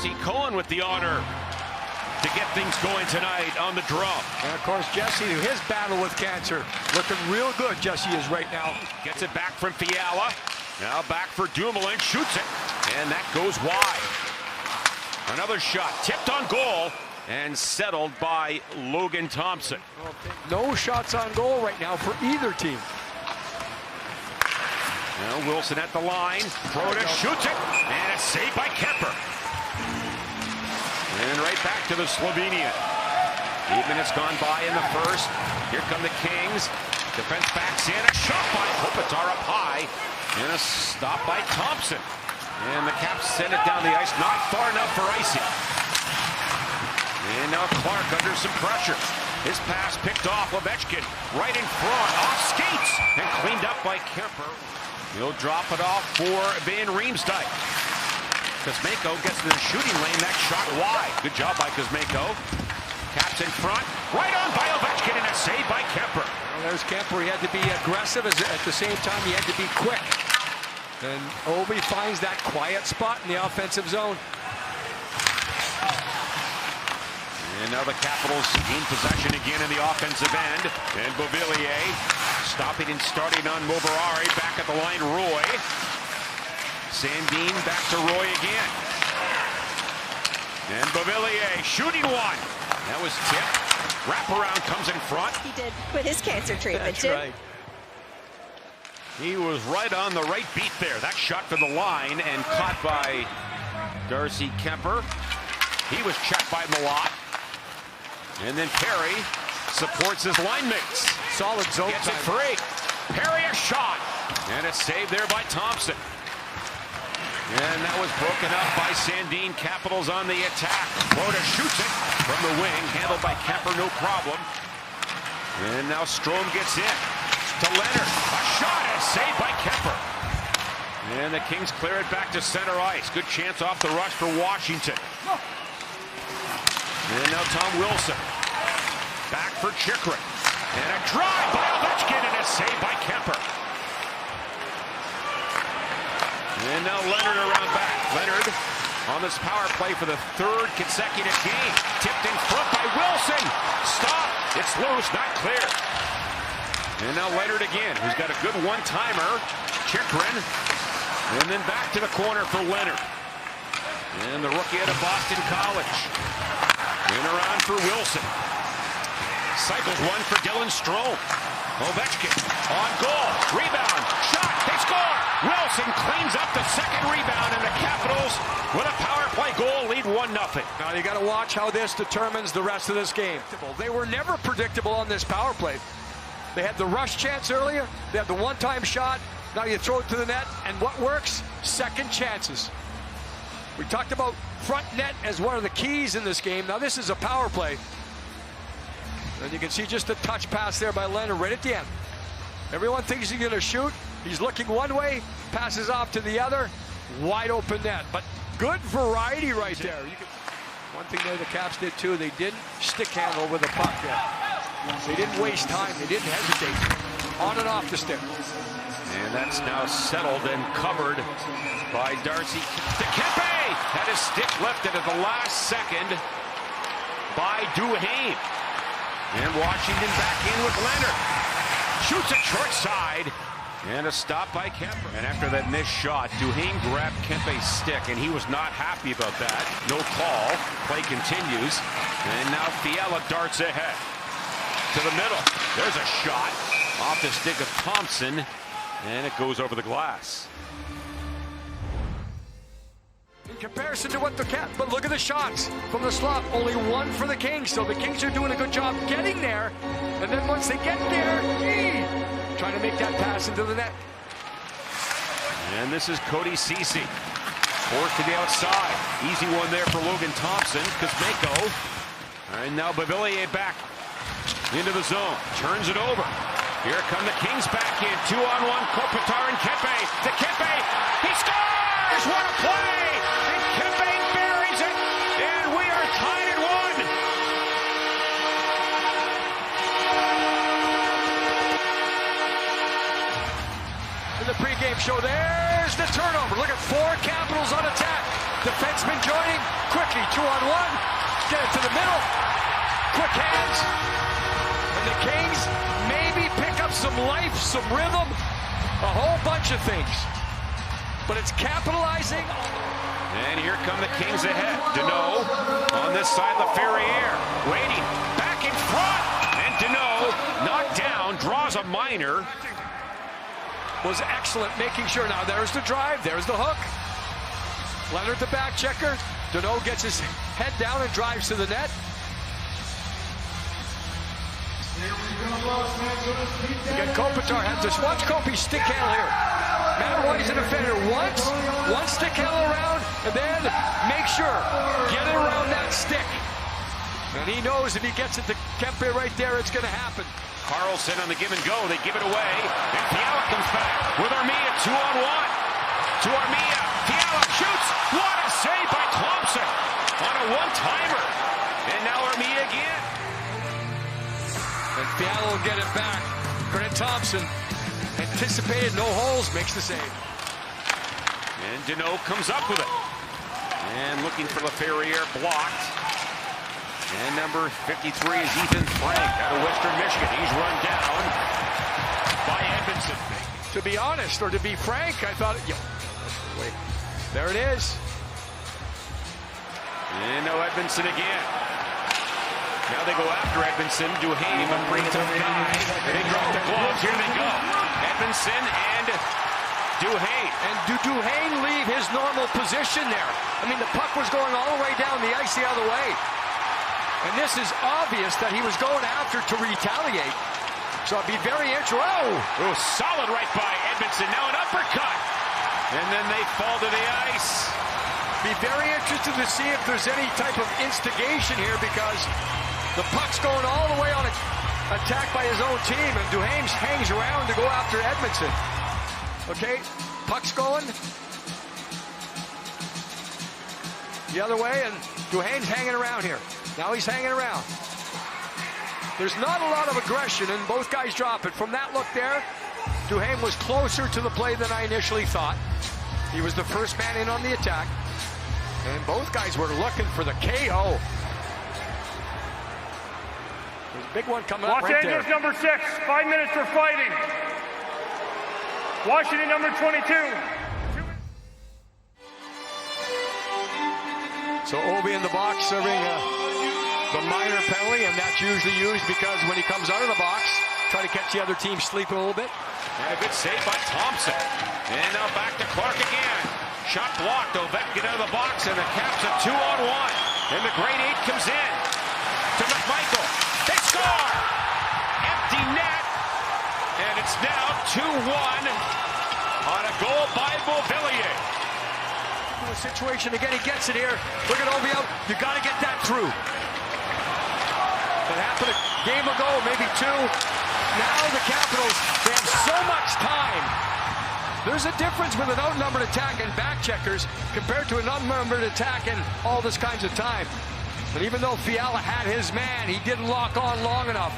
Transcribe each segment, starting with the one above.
Jesse Cohen with the honor to get things going tonight on the drum. And of course, Jesse, his battle with cancer, looking real good, Jesse is right now. Gets it back from Fiala. Now back for Dumoulin, shoots it, and that goes wide. Another shot, tipped on goal, and settled by Logan Thompson. No shots on goal right now for either team. Now Wilson at the line, Proda shoots it, and it's saved by Kemper. And right back to the Slovenian. 8 minutes gone by in the first. Here come the Kings. Defense backs in, a shot by Kopitar up high, and a stop by Thompson. And the Caps send it down the ice, not far enough for icing. And now Clark under some pressure. His pass picked off Ovechkin, right in front, off skates, and cleaned up by Kemper. He'll drop it off for Van Riemsdyk. Kuzmenko gets to the shooting lane, that shot wide. Good job by Kuzmenko. Caps in front, right on by Ovechkin, and a save by Kemper. Well, there's Kemper. He had to be aggressive, at the same time he had to be quick. And Ovi finds that quiet spot in the offensive zone. And now the Capitals gain possession again in the offensive end. And Beauvillier stopping and starting on Moberari. Back at the line, Roy. Sandin back to Roy again. And Beauvillier shooting one. That was tipped. Wraparound comes in front. He did with his cancer treatment, That's right. He was right on the right beat there. That shot for the line and caught by Darcy Kemper. He was checked by Malott. And then Perry supports his line mates. Solid zone Gets it time. free. Perry a shot. And a save there by Thompson. And that was broken up by Sandin. Capitals on the attack. Rhoda shoots it from the wing. Handled by Kemper, no problem. And now Strome gets in. To Leonard. A shot and saved by Kemper. And the Kings clear it back to center ice. Good chance off the rush for Washington. And now Tom Wilson. Back for Chychrun. And a drive by Ovechkin and a save by Kemper. And now Leonard around back. Leonard on this power play for the third consecutive game. Tipped in front by Wilson. Stop. It's loose, not clear. And now Leonard again, who's got a good one-timer. Chychrun. And then back to the corner for Leonard. And the rookie out of Boston College. In around for Wilson. Cycles one for Dylan Strome. Ovechkin on goal. Rebound. Shot. They score. Wilson cleans up the second rebound, and the Capitals with a power play goal lead 1-0. Now you got to watch how this determines the rest of this game. They were never predictable on this power play. They had the rush chance earlier. They had the one-time shot. Now you throw it to the net, and what works? Second chances. We talked about front net as one of the keys in this game. Now this is a power play. And you can see just a touch pass there by Leonard right at the end. Everyone thinks he's going to shoot. He's looking one way, passes off to the other. Wide open net. But good variety right there. One thing there the Caps did too, they didn't stick handle with the puck there. They didn't waste time. They didn't hesitate. On and off the stick. And that's now settled and covered by Darcy. Kempe had his stick lifted at the last second by Duhaime. And Washington back in with Leonard. Shoots it short side. And a stop by Kemper. And after that missed shot, Duhaime grabbed Kempe's stick, and he was not happy about that. No call. Play continues. And now Fiala darts ahead. To the middle. There's a shot off the stick of Thompson. And it goes over the glass. In comparison to what the Cap, but look at the shots from the slot. Only one for the Kings, so the Kings are doing a good job getting there. And then once they get there, trying to make that pass into the net. And this is Cody Ceci. Forced to the outside. Easy one there for Logan Thompson. Kuzmenko. And now Beauvillier back into the zone. Turns it over. Here come the Kings back in. 2-on-1. Kopitar and Kempe. To Kempe. He scores! What a play! And Kempe buries it. And we are tied at 1. In the pregame show, there's the turnover. Look at 4 Capitals on attack. Defenseman joining. Quick 2-on-1. Get it to the middle. Quick hands. And the Kings maybe pick up some life, some rhythm, a whole bunch of things. But it's capitalizing. And here come the Kings ahead. Deneau on this side, LaFerriere waiting, back in front. And Deneau knocked down, draws a minor. Was excellent, making sure. Now there's the drive, there's the hook. Leonard the back checker. Deneau gets his head down and drives to the net. Again, Kopitar had this. Watch Kopi stick handle here. Matt Roy's an offender. One stick handle around, and then make sure, get it around that stick. And he knows if he gets it to Kempe right there, it's going to happen. Carlson on the give and go. They give it away. And Fiala comes back with Armia 2-on-1. To Armia. Fiala shoots. What a save by Thompson on a one-timer. And now Armia again. And Fiala will get it back. Grant Thompson anticipated, no holes, makes the save. And Deneau comes up with it. And looking for LaFerriere, blocked. And number 53 is Ethan Frank out of Western Michigan. He's run down by Edmondson. To be honest, or to be frank, I thought, wait, there it is. And now Edmondson again. Now they go after Edmondson. Duhaime, a pretty tough guy. And they drop the gloves. Here they go. Edmondson and Duhaime. And Duhaime leave his normal position there? I mean, the puck was going all the way down the ice the other way. And this is obvious that he was going after to retaliate. So it'd be very interesting. Oh, solid right by Edmondson. Now an uppercut. And then they fall to the ice. Be very interested to see if there's any type of instigation here, because the puck's going all the way on an attack by his own team, and Duhaime hangs around to go after Edmondson. Okay, puck's going the other way, and Duhaime's hanging around here. Now he's hanging around. There's not a lot of aggression, and both guys drop it. From that look there, Duhaime was closer to the play than I initially thought. He was the first man in on the attack, and both guys were looking for the KO. There's a big one coming up right there. Los Angeles number 6, 5 minutes for fighting. Washington number 22. So Ovi in the box serving the minor penalty, and that's usually used because when he comes out of the box, try to catch the other team sleeping a little bit. And a good save by Thompson. And now back to Clark again. Shot blocked. Ovechkin out of the box, and the Caps a 2-on-1. And the grade 8 comes in to McMichael. They score! Empty net. And it's now 2-1 on a goal by Beauvillier. The situation again, he gets it here. Look at Ovi out. You got to get that through. That happened a game ago, maybe two. Now the Capitals, they have so much time. There's a difference with an outnumbered attack and back checkers compared to an outnumbered attack and all this kinds of time. But even though Fiala had his man, he didn't lock on long enough.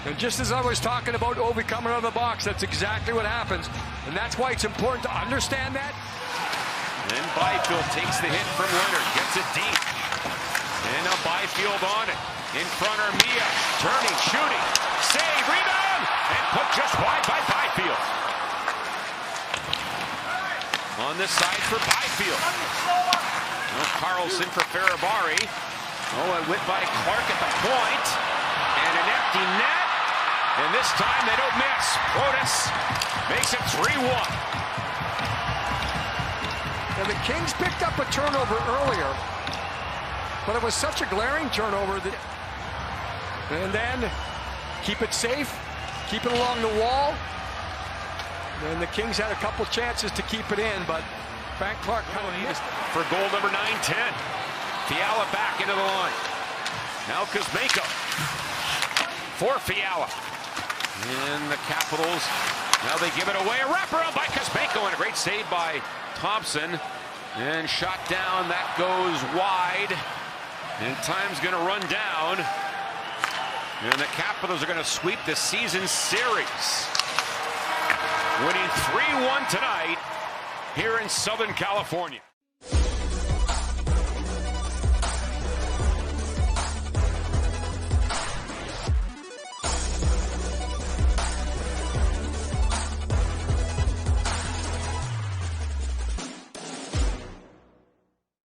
And just as I was talking about Ovi coming out of the box, that's exactly what happens. And that's why it's important to understand that. Then Byfield takes the hit from Leonard, gets it deep. And now Byfield on it. In front Armia, turning, shooting, save, rebound, and put just wide by Byfield. On this side for Byfield. Now Carlson for Ferrabari. Oh, a whip by Clark at the point. And an empty net. And this time they don't miss. Protas makes it 3-1. Now the Kings picked up a turnover earlier, but it was such a glaring turnover that, and then keep it safe, keep it along the wall. And the Kings had a couple chances to keep it in, but Frank Clark kind of missed for goal number 9-10. Fiala back into the line. Now Kuzmenko for Fiala. And the Capitals, now they give it away. A wraparound by Kuzmenko, and a great save by Thompson. And shot down, that goes wide. And time's going to run down. And the Capitals are going to sweep the season series, winning 3-1 tonight here in Southern California.